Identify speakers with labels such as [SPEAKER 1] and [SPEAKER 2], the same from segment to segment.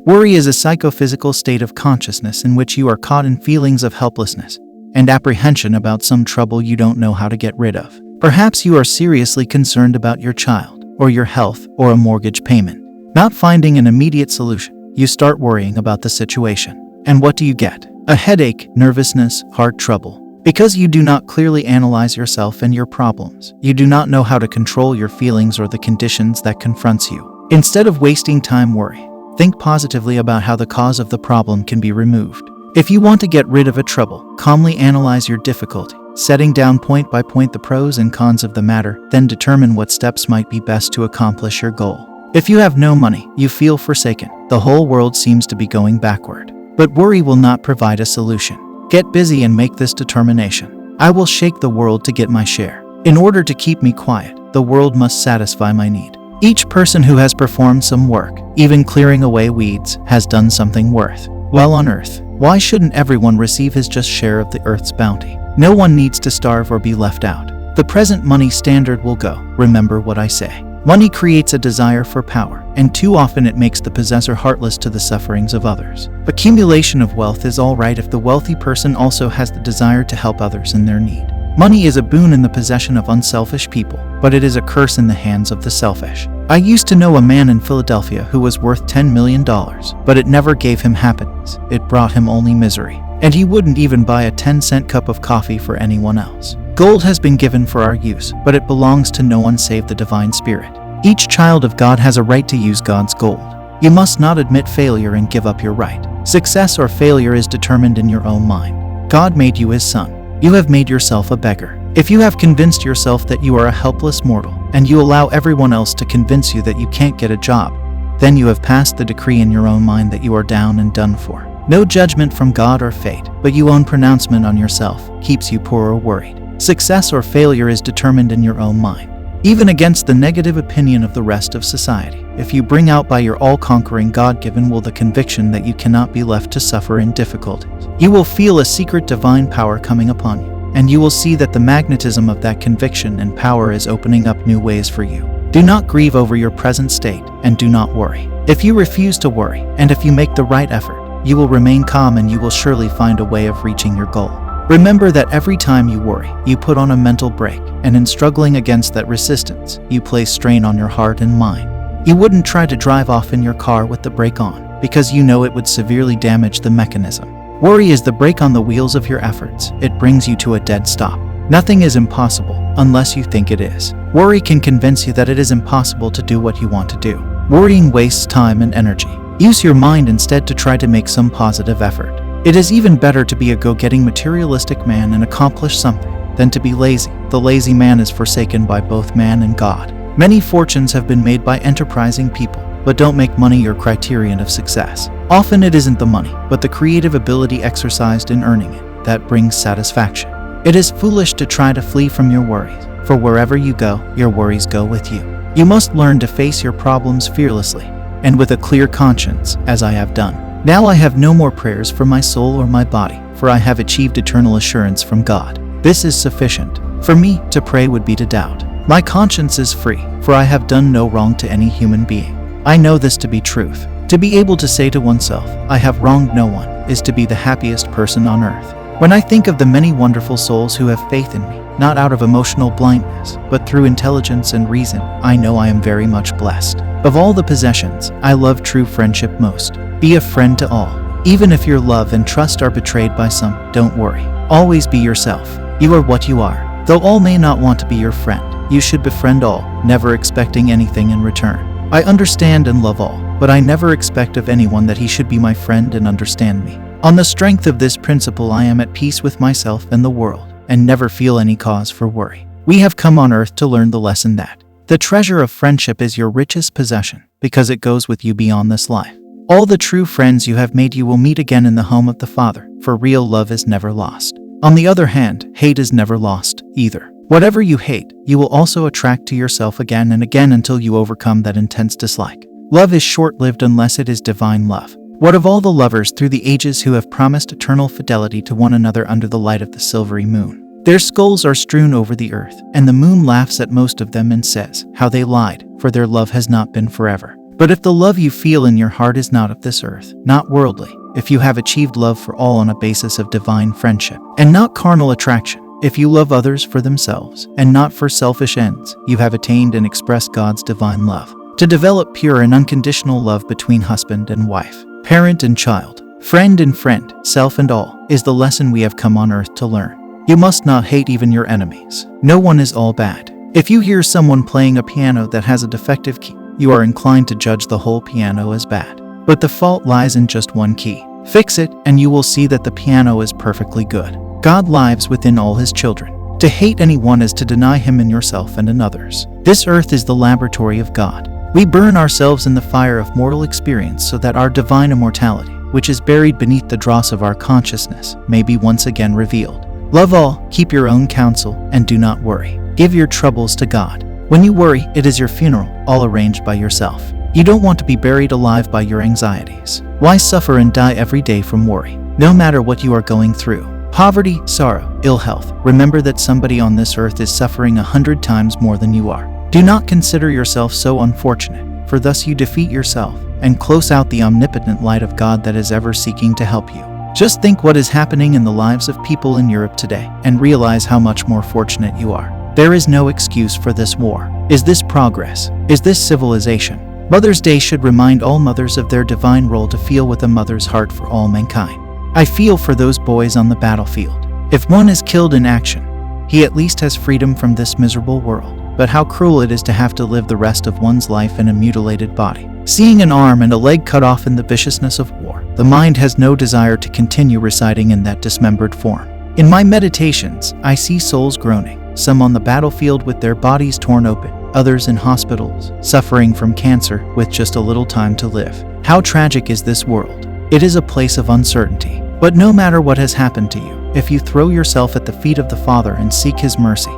[SPEAKER 1] Worry is a psychophysical state of consciousness in which you are caught in feelings of helplessness and apprehension about some trouble you don't know how to get rid of. Perhaps you are seriously concerned about your child, or your health, or a mortgage payment. Not finding an immediate solution, you start worrying about the situation. And what do you get? A headache, nervousness, heart trouble. Because you do not clearly analyze yourself and your problems, you do not know how to control your feelings or the conditions that confronts you. Instead of wasting time worrying, think positively about how the cause of the problem can be removed. If you want to get rid of a trouble, calmly analyze your difficulty, setting down point by point the pros and cons of the matter, then determine what steps might be best to accomplish your goal. If you have no money, you feel forsaken. The whole world seems to be going backward. But worry will not provide a solution. Get busy and make this determination. I will shake the world to get my share. In order to keep me quiet, the world must satisfy my need. Each person who has performed some work, even clearing away weeds, has done something worth while on earth. Why shouldn't everyone receive his just share of the earth's bounty? No one needs to starve or be left out. The present money standard will go. Remember what I say. Money creates a desire for power, and too often it makes the possessor heartless to the sufferings of others. Accumulation of wealth is all right if the wealthy person also has the desire to help others in their need. Money is a boon in the possession of unselfish people, but it is a curse in the hands of the selfish. I used to know a man in Philadelphia who was worth $10 million, but it never gave him happiness. It brought him only misery. And he wouldn't even buy a 10-cent cup of coffee for anyone else. Gold has been given for our use, but it belongs to no one save the divine spirit. Each child of God has a right to use God's gold. You must not admit failure and give up your right. Success or failure is determined in your own mind. God made you his son. You have made yourself a beggar. If you have convinced yourself that you are a helpless mortal, and you allow everyone else to convince you that you can't get a job, then you have passed the decree in your own mind that you are down and done for. No judgment from God or fate, but your own pronouncement on yourself keeps you poor or worried. Success or failure is determined in your own mind, even against the negative opinion of the rest of society. If you bring out by your all-conquering God-given will the conviction that you cannot be left to suffer in difficulties, you will feel a secret divine power coming upon you, and you will see that the magnetism of that conviction and power is opening up new ways for you. Do not grieve over your present state, and do not worry. If you refuse to worry, and if you make the right effort, you will remain calm and you will surely find a way of reaching your goal. Remember that every time you worry, you put on a mental brake, and in struggling against that resistance, you place strain on your heart and mind. You wouldn't try to drive off in your car with the brake on, because you know it would severely damage the mechanism. Worry is the brake on the wheels of your efforts. It brings you to a dead stop. Nothing is impossible unless you think it is. Worry can convince you that it is impossible to do what you want to do. Worrying wastes time and energy. Use your mind instead to try to make some positive effort. It is even better to be a go-getting materialistic man and accomplish something than to be lazy. The lazy man is forsaken by both man and God. Many fortunes have been made by enterprising people, but don't make money your criterion of success. Often it isn't the money, but the creative ability exercised in earning it that brings satisfaction. It is foolish to try to flee from your worries, for wherever you go, your worries go with you. You must learn to face your problems fearlessly and with a clear conscience, as I have done. Now I have no more prayers for my soul or my body, for I have achieved eternal assurance from God. This is sufficient. For me, to pray would be to doubt. My conscience is free, for I have done no wrong to any human being. I know this to be truth. To be able to say to oneself, I have wronged no one, is to be the happiest person on earth. When I think of the many wonderful souls who have faith in me, not out of emotional blindness, but through intelligence and reason, I know I am very much blessed. Of all the possessions, I love true friendship most. Be a friend to all. Even if your love and trust are betrayed by some, don't worry. Always be yourself. You are what you are. Though all may not want to be your friend, you should befriend all, never expecting anything in return. I understand and love all, but I never expect of anyone that he should be my friend and understand me. On the strength of this principle, I am at peace with myself and the world, and never feel any cause for worry. We have come on earth to learn the lesson that the treasure of friendship is your richest possession, because it goes with you beyond this life. All the true friends you have made you will meet again in the home of the Father, for real love is never lost. On the other hand, hate is never lost, either. Whatever you hate, you will also attract to yourself again and again until you overcome that intense dislike. Love is short-lived unless it is divine love. What of all the lovers through the ages who have promised eternal fidelity to one another under the light of the silvery moon? Their skulls are strewn over the earth, and the moon laughs at most of them and says, how they lied, for their love has not been forever. But if the love you feel in your heart is not of this earth, not worldly, if you have achieved love for all on a basis of divine friendship and not carnal attraction, if you love others for themselves and not for selfish ends, you have attained and expressed God's divine love. To develop pure and unconditional love between husband and wife, parent and child, friend and friend, self and all, is the lesson we have come on earth to learn. You must not hate even your enemies. No one is all bad. If you hear someone playing a piano that has a defective key, you are inclined to judge the whole piano as bad. But the fault lies in just one key. Fix it, and you will see that the piano is perfectly good. God lives within all his children. To hate anyone is to deny him in yourself and in others. This earth is the laboratory of God. We burn ourselves in the fire of mortal experience so that our divine immortality, which is buried beneath the dross of our consciousness, may be once again revealed. Love all, keep your own counsel, and do not worry. Give your troubles to God. When you worry, it is your funeral, all arranged by yourself. You don't want to be buried alive by your anxieties. Why suffer and die every day from worry? No matter what you are going through, poverty, sorrow, ill health, remember that somebody on this earth is suffering 100 times more than you are. Do not consider yourself so unfortunate, for thus you defeat yourself and close out the omnipotent light of God that is ever seeking to help you. Just think what is happening in the lives of people in Europe today and realize how much more fortunate you are. There is no excuse for this war. Is this progress? Is this civilization? Mother's Day should remind all mothers of their divine role to feel with a mother's heart for all mankind. I feel for those boys on the battlefield. If one is killed in action, he at least has freedom from this miserable world. But how cruel it is to have to live the rest of one's life in a mutilated body. Seeing an arm and a leg cut off in the viciousness of war, the mind has no desire to continue residing in that dismembered form. In my meditations, I see souls groaning, some on the battlefield with their bodies torn open, others in hospitals, suffering from cancer with just a little time to live. How tragic is this world? It is a place of uncertainty. But no matter what has happened to you, if you throw yourself at the feet of the Father and seek his mercy,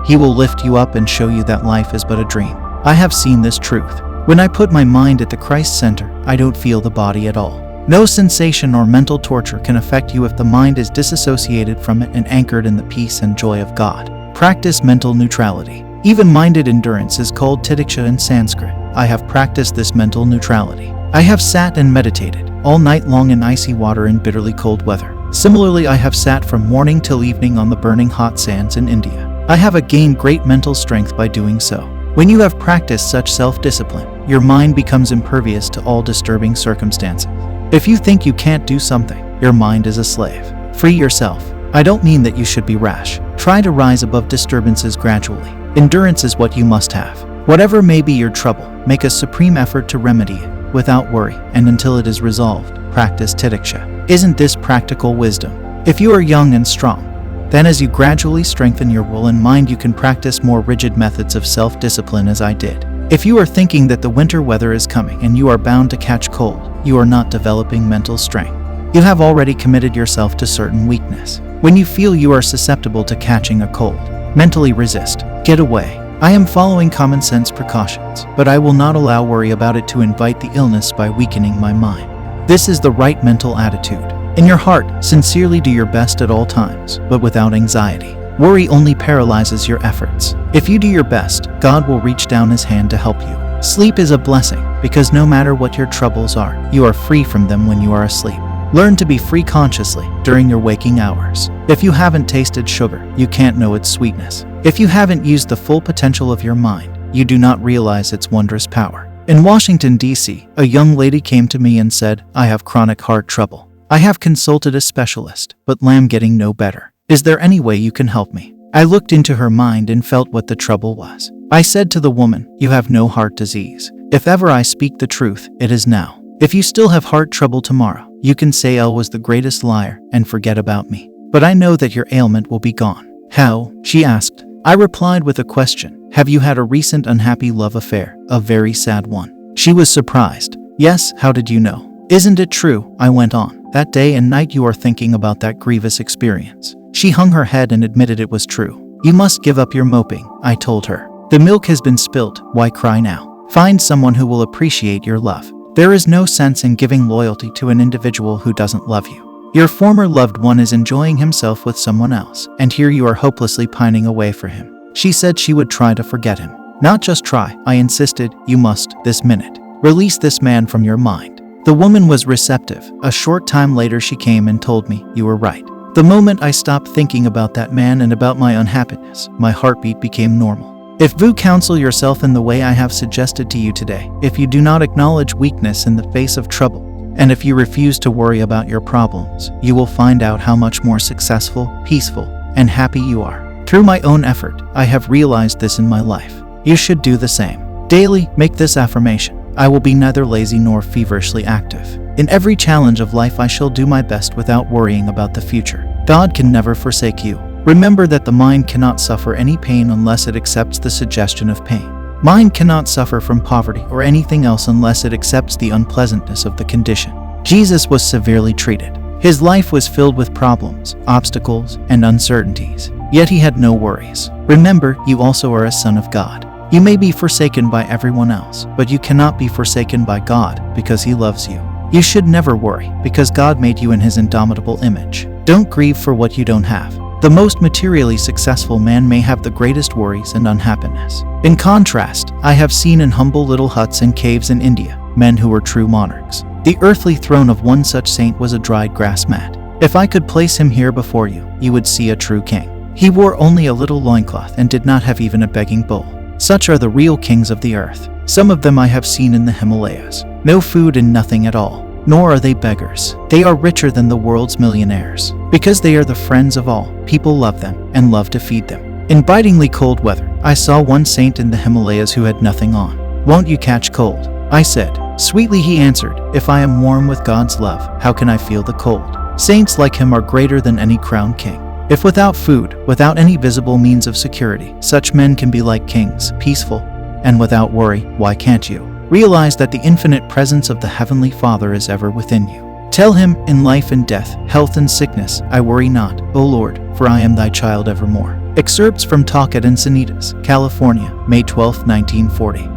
[SPEAKER 1] he will lift you up and show you that life is but a dream. I have seen this truth. When I put my mind at the Christ center, I don't feel the body at all. No sensation or mental torture can affect you if the mind is disassociated from it and anchored in the peace and joy of God. Practice mental neutrality. Even-minded endurance is called titiksha in Sanskrit. I have practiced this mental neutrality. I have sat and meditated all night long in icy water in bitterly cold weather. Similarly, I have sat from morning till evening on the burning hot sands in India. I have gained great mental strength by doing so. When you have practiced such self-discipline, your mind becomes impervious to all disturbing circumstances. If you think you can't do something, your mind is a slave. Free yourself. I don't mean that you should be rash. Try to rise above disturbances gradually. Endurance is what you must have. Whatever may be your trouble, make a supreme effort to remedy it, without worry, and until it is resolved, practice titiksha. Isn't this practical wisdom? If you are young and strong, then as you gradually strengthen your will and mind, you can practice more rigid methods of self-discipline as I did. If you are thinking that the winter weather is coming and you are bound to catch cold, you are not developing mental strength. You have already committed yourself to certain weakness. When you feel you are susceptible to catching a cold, mentally resist. Get away. I am following common sense precautions, but I will not allow worry about it to invite the illness by weakening my mind. This is the right mental attitude. In your heart, sincerely do your best at all times, but without anxiety. Worry only paralyzes your efforts. If you do your best, God will reach down his hand to help you. Sleep is a blessing, because no matter what your troubles are, you are free from them when you are asleep. Learn to be free consciously during your waking hours. If you haven't tasted sugar, you can't know its sweetness. If you haven't used the full potential of your mind, you do not realize its wondrous power. In Washington, D.C., a young lady came to me and said, "I have chronic heart trouble. I have consulted a specialist, but am getting no better. Is there any way you can help me?" I looked into her mind and felt what the trouble was. I said to the woman, "You have no heart disease. If ever I speak the truth, it is now. If you still have heart trouble tomorrow, you can say L was the greatest liar and forget about me. But I know that your ailment will be gone." "How?" she asked. I replied with a question. "Have you had a recent unhappy love affair, a very sad one?" She was surprised. "Yes, how did you know?" "Isn't it true?" I went on. "That day and night you are thinking about that grievous experience." She hung her head and admitted it was true. "You must give up your moping," I told her. "The milk has been spilt, why cry now? Find someone who will appreciate your love. There is no sense in giving loyalty to an individual who doesn't love you. Your former loved one is enjoying himself with someone else, and here you are hopelessly pining away for him." She said she would try to forget him. "Not just try," I insisted, "you must, this minute. Release this man from your mind." The woman was receptive. A short time later she came and told me, "You were right." The moment I stopped thinking about that man and about my unhappiness, my heartbeat became normal. If you counsel yourself in the way I have suggested to you today, if you do not acknowledge weakness in the face of trouble, and if you refuse to worry about your problems, you will find out how much more successful, peaceful, and happy you are. Through my own effort, I have realized this in my life. You should do the same. Daily, make this affirmation: I will be neither lazy nor feverishly active. In every challenge of life I shall do my best without worrying about the future. God can never forsake you. Remember that the mind cannot suffer any pain unless it accepts the suggestion of pain. Mind cannot suffer from poverty or anything else unless it accepts the unpleasantness of the condition. Jesus was severely treated. His life was filled with problems, obstacles, and uncertainties. Yet he had no worries. Remember, you also are a son of God. You may be forsaken by everyone else, but you cannot be forsaken by God because He loves you. You should never worry because God made you in His indomitable image. Don't grieve for what you don't have. The most materially successful man may have the greatest worries and unhappiness. In contrast, I have seen in humble little huts and caves in India men who were true monarchs. The earthly throne of one such saint was a dried grass mat. If I could place him here before you, you would see a true king. He wore only a little loincloth and did not have even a begging bowl. Such are the real kings of the earth. Some of them I have seen in the Himalayas. No food and nothing at all. Nor are they beggars. They are richer than the world's millionaires. Because they are the friends of all, people love them and love to feed them. In bitingly cold weather, I saw one saint in the Himalayas who had nothing on. "Won't you catch cold?" I said. Sweetly he answered, "If I am warm with God's love, how can I feel the cold?" Saints like him are greater than any crowned king. If without food, without any visible means of security, such men can be like kings, peaceful, and without worry, why can't you? Realize that the infinite presence of the Heavenly Father is ever within you. Tell Him, in life and death, health and sickness, I worry not, O Lord, for I am thy child evermore. Excerpts from Talk at Encinitas, California, May 12, 1940.